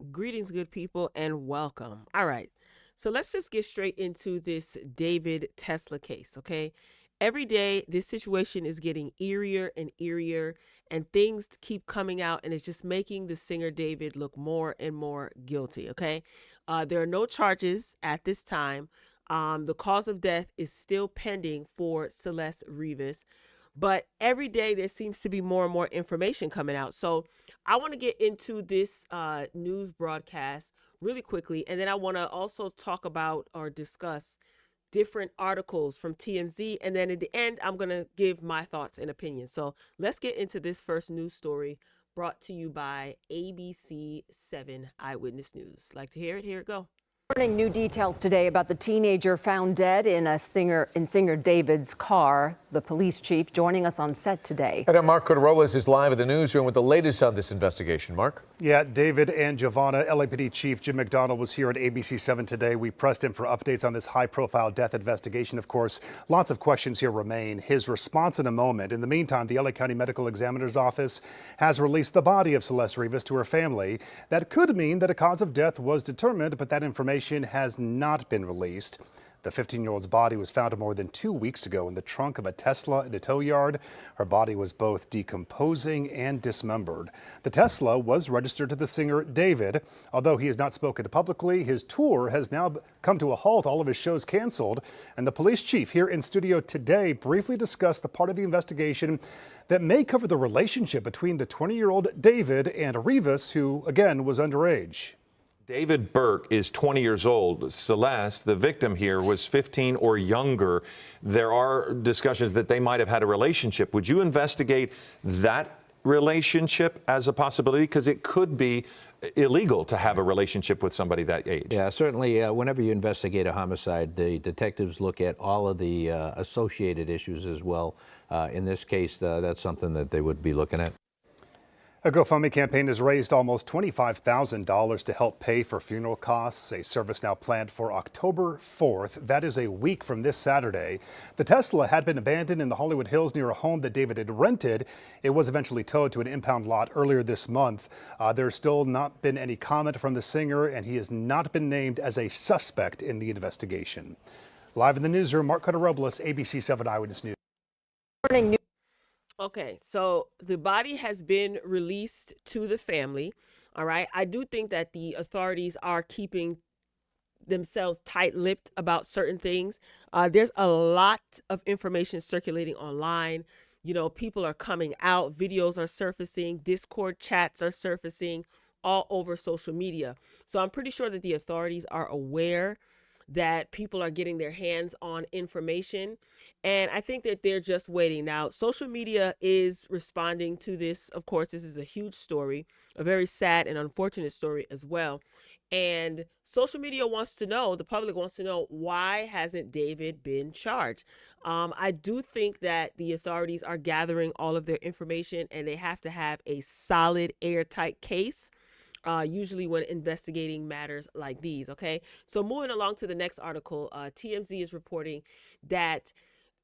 Greetings, good people, and welcome. All right, so let's just get straight into this David Tesla case, okay? Every day, this situation is getting eerier and eerier, and things keep coming out, and it's just making the singer David look more and more guilty, okay? There are no charges at this time. The cause of death is still pending for Celeste Rivas, but every day there seems to be more and more information coming out. So I want to get into this news broadcast really quickly, and then I want to also talk about or discuss different articles from TMZ, and then at the end I'm going to give my thoughts and opinions. So let's get into this first news story brought to you by ABC 7 Eyewitness News. Like to hear it? Here it go. Learning new details today about the teenager found dead in singer David's car. The police chief joining us on set today. And Mark Cotterolas is live in the newsroom with the latest on this investigation. Mark? Yeah, David and Giovanna. LAPD Chief Jim McDonald was here at ABC 7 today. We pressed him for updates on this high-profile death investigation. Of course, lots of questions here remain. His response in a moment. In the meantime, the LA County Medical Examiner's Office has released the body of Celeste Rivas to her family. That could mean that a cause of death was determined, but that information has not been released. The 15-year-old's body was found more than 2 weeks ago in the trunk of a Tesla in a tow yard. Her body was both decomposing and dismembered. The Tesla was registered to the singer David. Although he has not spoken publicly, his tour has now come to a halt, all of his shows canceled. And the police chief here in studio today briefly discussed the part of the investigation that may cover the relationship between the 20-year-old David and Rivas, who, again, was underage. David Burke is 20 years old. Celeste, the victim here, was 15 or younger. There are discussions that they might have had a relationship. Would you investigate that relationship as a possibility? Because it could be illegal to have a relationship with somebody that age. Yeah, certainly whenever you investigate a homicide, the detectives look at all of the associated issues as well. In this case, that's something that they would be looking at. A GoFundMe campaign has raised almost $25,000 to help pay for funeral costs, a service now planned for October 4th. That is a week from this Saturday. The Tesla had been abandoned in the Hollywood Hills near a home that David had rented. It was eventually towed to an impound lot earlier this month. There's still not been any comment from the singer, and he has not been named as a suspect in the investigation. Live in the newsroom, Mark Cotterolas, ABC 7 Eyewitness News. Okay, so the body has been released to the family. All right. I do think that the authorities are keeping themselves tight-lipped about certain things. There's a lot of information circulating online. You know, people are coming out, videos are surfacing, Discord chats are surfacing all over social media. So I'm pretty sure that the authorities are aware that people are getting their hands on information. And I think that they're just waiting. Now, social media is responding to this. Of course, this is a huge story, a very sad and unfortunate story as well. And social media wants to know, the public wants to know, why hasn't David been charged? I do think that the authorities are gathering all of their information, and they have to have a solid, airtight case. Usually when investigating matters like these. Okay, so moving along to the next article, TMZ is reporting that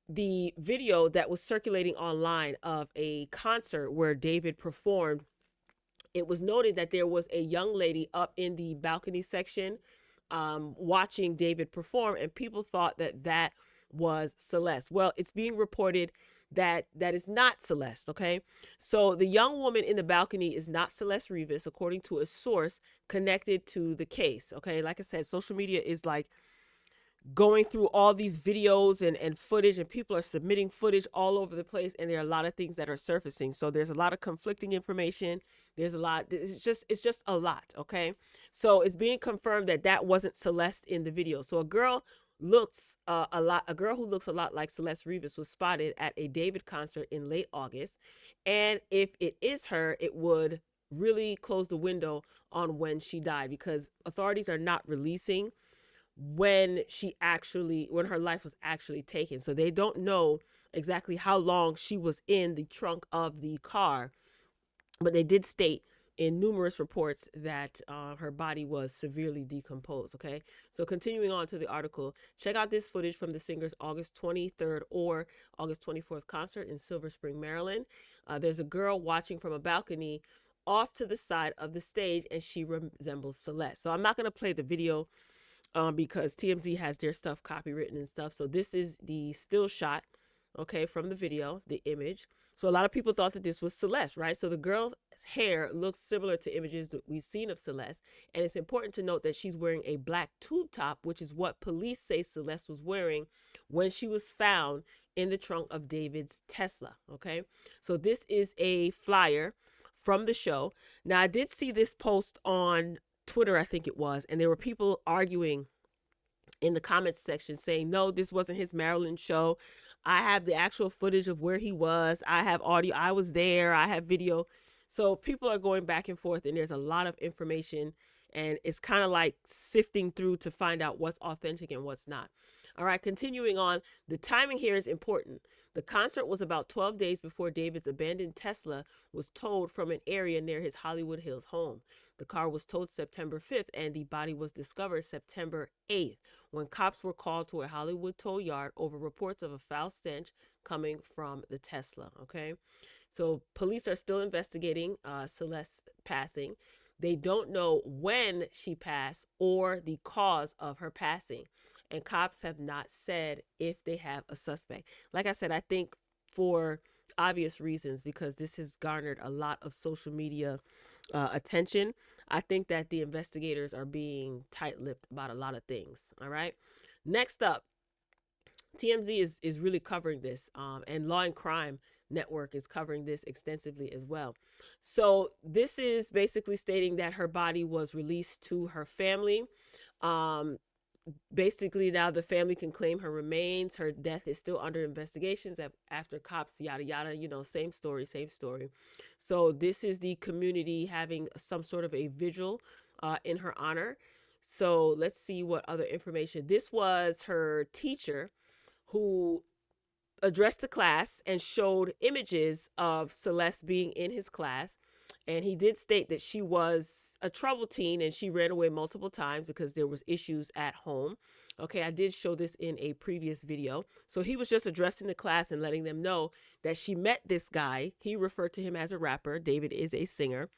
the video that was circulating online of a concert where David performed, it was noted that there was a young lady up in the balcony section watching David perform, and people thought that that was Celeste. Well, it's being reported that is not Celeste. Okay, so the young woman in the balcony is not Celeste Rivas, according to a source connected to the case. Okay, like I said, social media is like going through all these videos and footage, and people are submitting footage all over the place, and there are a lot of things that are surfacing. So there's a lot of conflicting information. There's a lot. It's just a lot. Okay, so it's being confirmed that that wasn't Celeste in the video. So a girl who looks a lot like Celeste Rivas was spotted at a David concert in late August, and if it is her, it would really close the window on when she died, because authorities are not releasing when her life was actually taken. So they don't know exactly how long she was in the trunk of the car, but they did state in numerous reports that her body was severely decomposed. Okay, so continuing on to the article, check out this footage from the singer's August 23rd or August 24th concert in Silver Spring, Maryland. There's a girl watching from a balcony off to the side of the stage, and she resembles Celeste. So I'm not going to play the video because TMZ has their stuff copywritten and stuff. So this is the still shot, okay, from the video, the image. So a lot of people thought that this was Celeste, right? So the girl's hair looks similar to images that we've seen of Celeste. And it's important to note that she's wearing a black tube top, which is what police say Celeste was wearing when she was found in the trunk of David's Tesla, okay? So this is a flyer from the show. Now, I did see this post on Twitter, I think it was, and there were people arguing in the comments section saying, no, this wasn't his Maryland show. I have the actual footage of where he was. I have audio. I was there. I have video. So people are going back and forth, and there's a lot of information, and it's kind of like sifting through to find out what's authentic and what's not. All right, continuing on, the timing here is important. The concert was about 12 days before David's abandoned Tesla was towed from an area near his Hollywood Hills home. The car was towed September 5th, and the body was discovered September 8th when cops were called to a Hollywood tow yard over reports of a foul stench coming from the Tesla, okay? So police are still investigating Celeste's passing. They don't know when she passed or the cause of her passing. And cops have not said if they have a suspect. Like I said, I think for obvious reasons, because this has garnered a lot of social media attention, I think that the investigators are being tight-lipped about a lot of things. All right. Next up, TMZ is really covering this, and Law and Crime Network is covering this extensively as well. So this is basically stating that her body was released to her family. Basically, now the family can claim her remains. Her death is still under investigations after cops, yada, yada, you know, same story, same story. So this is the community having some sort of a vigil in her honor. So let's see what other information. This was her teacher who addressed the class and showed images of Celeste being in his class. And he did state that she was a troubled teen and she ran away multiple times because there was issues at home. Okay, I did show this in a previous video. So he was just addressing the class and letting them know that she met this guy. He referred to him as a rapper. David is a singer.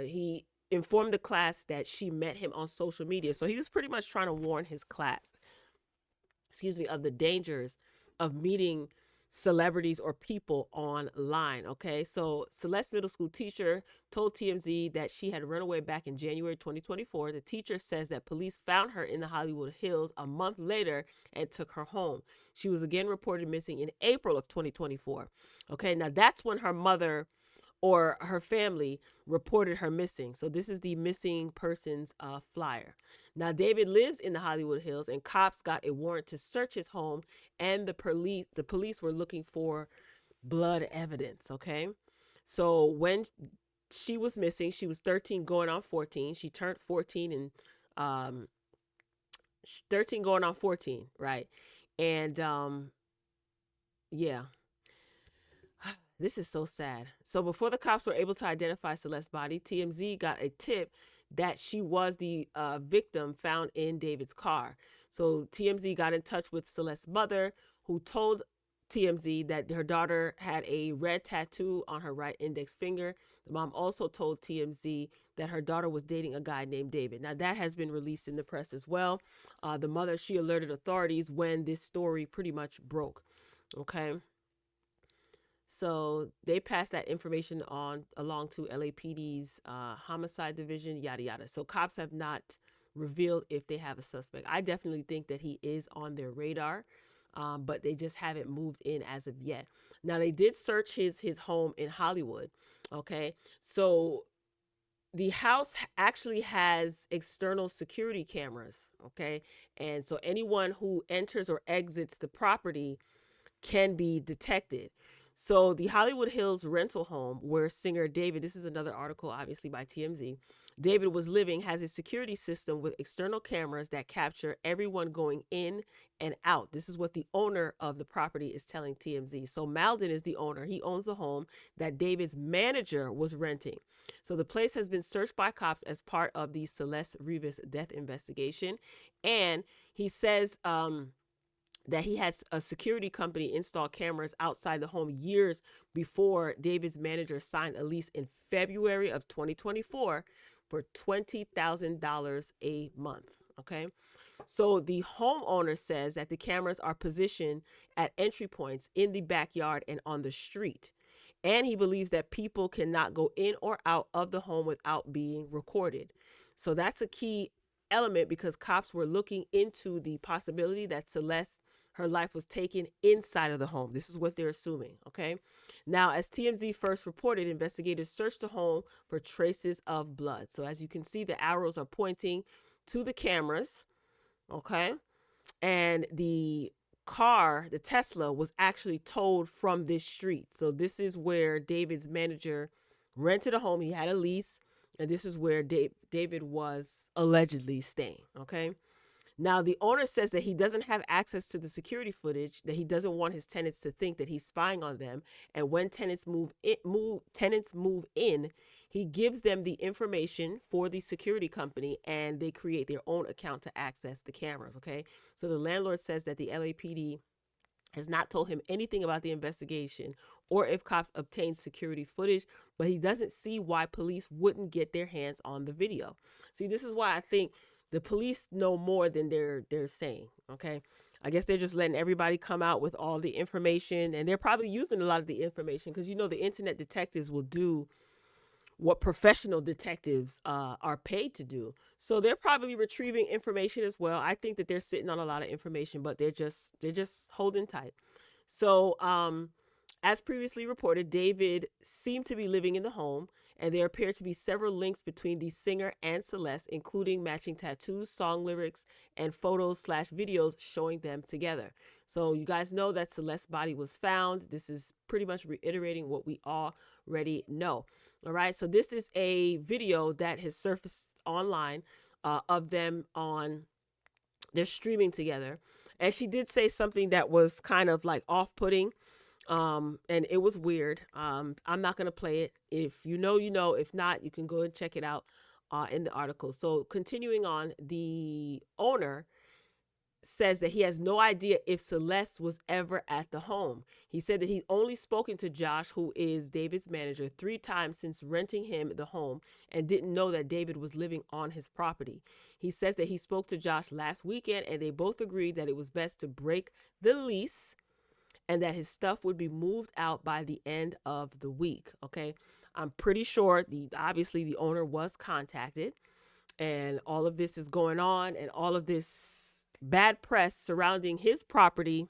He informed the class that she met him on social media. So he was pretty much trying to warn his class, of the dangers of meeting celebrities or people online. Okay, so Celeste middle school teacher told TMZ that she had run away back in January 2024. The teacher says that police found her in the Hollywood Hills a month later and took her home. She was again reported missing in April of 2024. Okay, now that's when her mother or her family reported her missing. So this is the missing persons flyer. Now, David lives in the Hollywood Hills, and cops got a warrant to search his home, and the police were looking for blood evidence, okay? So when she was missing, she was 13 going on 14. She turned 14 and 13 going on 14, right? And yeah. This is so sad. So before the cops were able to identify Celeste's body, TMZ got a tip that she was the victim found in David's car. So TMZ got in touch with Celeste's mother, who told TMZ that her daughter had a red tattoo on her right index finger. The mom also told TMZ that her daughter was dating a guy named David. Now, that has been released in the press as well. The mother, she alerted authorities when this story pretty much broke. Okay. So they passed that information along to LAPD's homicide division, yada, yada. So cops have not revealed if they have a suspect. I definitely think that he is on their radar, but they just haven't moved in as of yet. Now, they did search his home in Hollywood, okay? So the house actually has external security cameras, okay? And so anyone who enters or exits the property can be detected. So the Hollywood Hills rental home where singer David, this is another article obviously by TMZ, David was living, has a security system with external cameras that capture everyone going in and out. This is what the owner of the property is telling TMZ. So Malden is the owner. He owns the home that David's manager was renting. So the place has been searched by cops as part of the Celeste Rivas death investigation. And he says that he had a security company install cameras outside the home years before David's manager signed a lease in February of 2024 for $20,000 a month. Okay. So the homeowner says that the cameras are positioned at entry points in the backyard and on the street. And he believes that people cannot go in or out of the home without being recorded. So that's a key element because cops were looking into the possibility that Celeste, her life was taken inside of the home. This is what they're assuming. Okay. Now, as TMZ first reported, investigators searched the home for traces of blood. So as you can see, the arrows are pointing to the cameras. Okay. And the car, the Tesla, was actually towed from this street. So this is where David's manager rented a home. He had a lease. And this is where David was allegedly staying. Okay. Now, the owner says that he doesn't have access to the security footage, that he doesn't want his tenants to think that he's spying on them. And when tenants move in, he gives them the information for the security company and they create their own account to access the cameras. Okay. So the landlord says that the LAPD has not told him anything about the investigation or if cops obtained security footage, but he doesn't see why police wouldn't get their hands on the video. See, this is why I think the police know more than they're saying. Okay. I guess they're just letting everybody come out with all the information, and they're probably using a lot of the information because, the internet detectives will do what professional detectives are paid to do. So they're probably retrieving information as well. I think that they're sitting on a lot of information, but they're just holding tight. So as previously reported, David seemed to be living in the home, and there appear to be several links between the singer and Celeste, including matching tattoos, song lyrics, and photos/videos showing them together. So you guys know that Celeste's body was found. This is pretty much reiterating what we already know. All right. So this is a video that has surfaced online of them they're streaming together. And she did say something that was kind of like off-putting. And it was weird. I'm not going to play it. If you know, you know. If not, you can go and check it out in the article. So continuing on, the owner says that he has no idea if Celeste was ever at the home. He said that he'd only spoken to Josh, who is David's manager, 3 times since renting him the home and didn't know that David was living on his property. He says that he spoke to Josh last weekend and they both agreed that it was best to break the lease and that his stuff would be moved out by the end of the week. Okay. I'm pretty sure obviously the owner was contacted and all of this is going on and all of this bad press surrounding his property.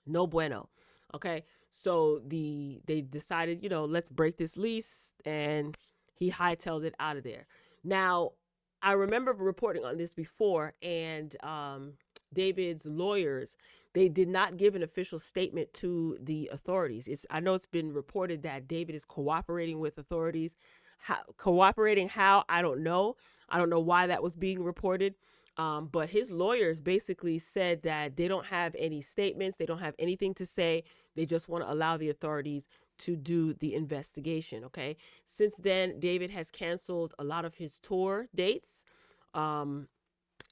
No bueno. Okay. So they decided, let's break this lease, and he hightailed it out of there. Now, I remember reporting on this before, and David's lawyers, they did not give an official statement to the authorities. I know it's been reported that David is cooperating with authorities. Cooperating how? I don't know. I don't know why that was being reported. But his lawyers basically said that they don't have any statements. They don't have anything to say. They just want to allow the authorities to do the investigation. Okay. Since then, David has canceled a lot of his tour dates.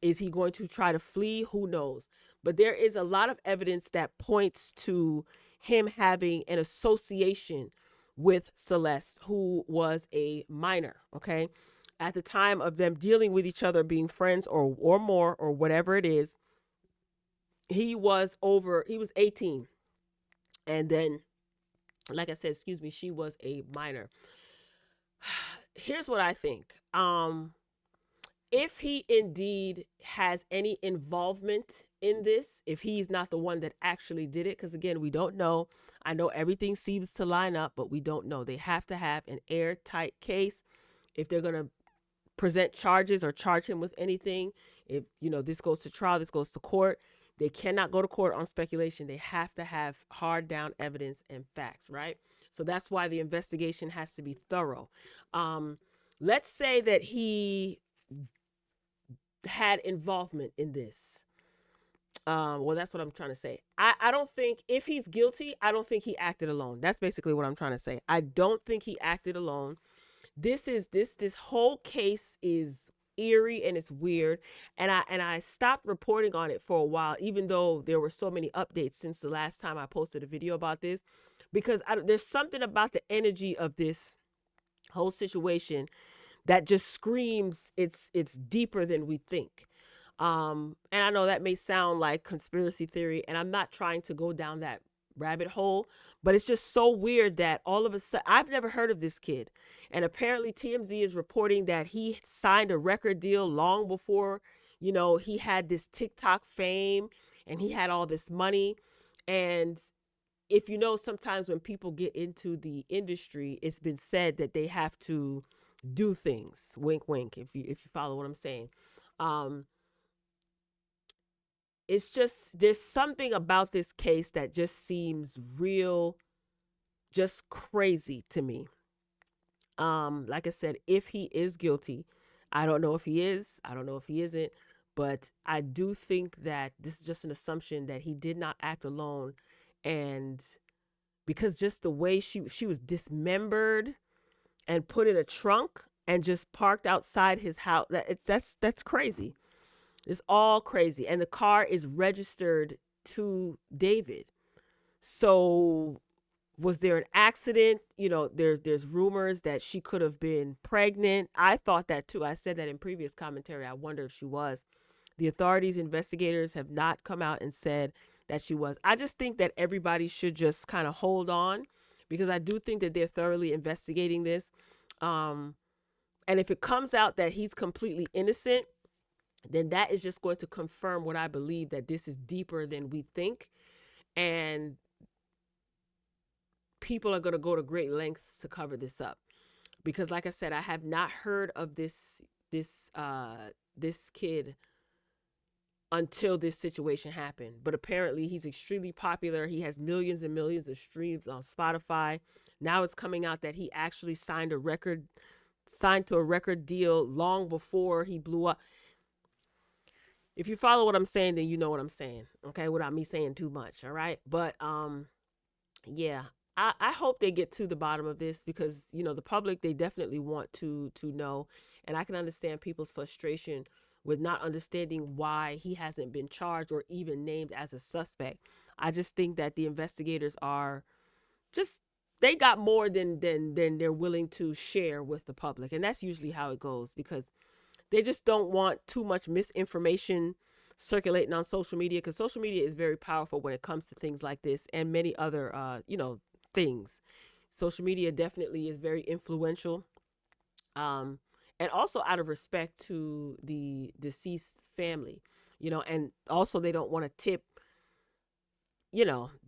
Is he going to try to flee? Who knows? But there is a lot of evidence that points to him having an association with Celeste, who was a minor. Okay. At the time of them dealing with each other, being friends or more or whatever it is, he was 18. And then, like I said, she was a minor. Here's what I think. If he indeed has any involvement in this, if he's not the one that actually did it, because again, we don't know. I know everything seems to line up, but we don't know. They have to have an airtight case if they're going to present charges or charge him with anything. If this goes to trial, this goes to court, they cannot go to court on speculation. They have to have hard down evidence and facts, right? So that's why the investigation has to be thorough. Let's say that he had involvement in this. Well, that's what I'm trying to say. I don't think, if he's guilty, I don't think he acted alone. That's basically what I'm trying to say. I don't think he acted alone. This whole case is eerie and it's weird. And I stopped reporting on it for a while, even though there were so many updates since the last time I posted a video about this, because there's something about the energy of this whole situation that just screams it's deeper than we think. And I know that may sound like conspiracy theory, and I'm not trying to go down that rabbit hole, but it's just so weird that all of a sudden, I've never heard of this kid. And apparently TMZ is reporting that he signed a record deal long before, he had this TikTok fame and he had all this money. And if sometimes when people get into the industry, it's been said that they have to do things, wink wink, if you follow what I'm saying. It's just, there's something about this case that just seems real, just crazy to me. Like I said, if he is guilty, I don't know if he is, I don't know if he isn't, but I do think that this is just an assumption that he did not act alone. And because just the way she was dismembered and put in a trunk and just parked outside his house, that's crazy. It's all crazy. And the car is registered to David. So was there an accident? There's rumors that she could have been pregnant. I thought that too. I said that in previous commentary. I wonder if she was. The authorities, investigators have not come out and said that she was. I just think that everybody should just kind of hold on, because I do think that they're thoroughly investigating this. And if it comes out that he's completely innocent, then that is just going to confirm what I believe, that this is deeper than we think. And people are going to go to great lengths to cover this up. Because like I said, I have not heard of this kid until this situation happened. But apparently he's extremely popular. He has millions and millions of streams on Spotify. Now it's coming out that he actually signed to a record deal long before he blew up. If you follow what I'm saying, then you know what I'm saying, okay, without me saying too much, all right? But yeah, I hope they get to the bottom of this, because the public, they definitely want to know. And I can understand people's frustration with not understanding why he hasn't been charged or even named as a suspect. I just think that the investigators are just, they got more than they're willing to share with the public. And that's usually how it goes, because they just don't want too much misinformation circulating on social media, because social media is very powerful when it comes to things like this and many other, things. Social media definitely is very influential. And also out of respect to the deceased family, and also they don't want to tip,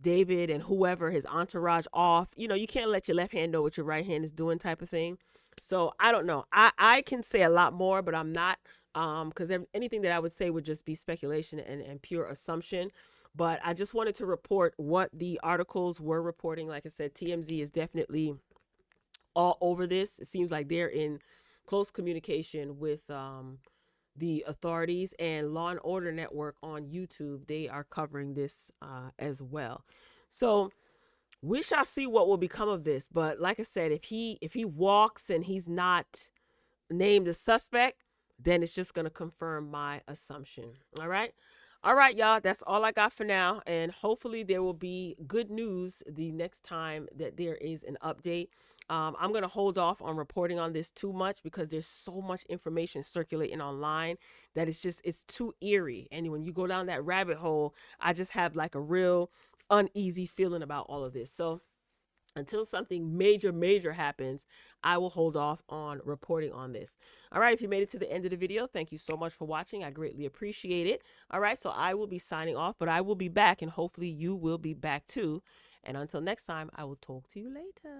David and whoever, his entourage off. You can't let your left hand know what your right hand is doing, type of thing. So I don't know. I can say a lot more, but I'm not, because anything that I would say would just be speculation and pure assumption. But I just wanted to report what the articles were reporting. Like I said, TMZ is definitely all over this. It seems like they're in close communication with the authorities, and Law and Order Network on YouTube. They are covering this as well. So we shall see what will become of this. But like I said, if he walks and he's not named a suspect, then it's just going to confirm my assumption. All right, y'all. That's all I got for now. And hopefully there will be good news the next time that there is an update. I'm going to hold off on reporting on this too much, because there's so much information circulating online that it's too eerie. And when you go down that rabbit hole, I just have like a real uneasy feeling about all of this. So until something major happens, I will hold off on reporting on this. All right, if you made it to the end of the video, thank you so much for watching. I greatly appreciate it. All right, so I will be signing off, but I will be back, and hopefully you will be back too. And until next time, I will talk to you later.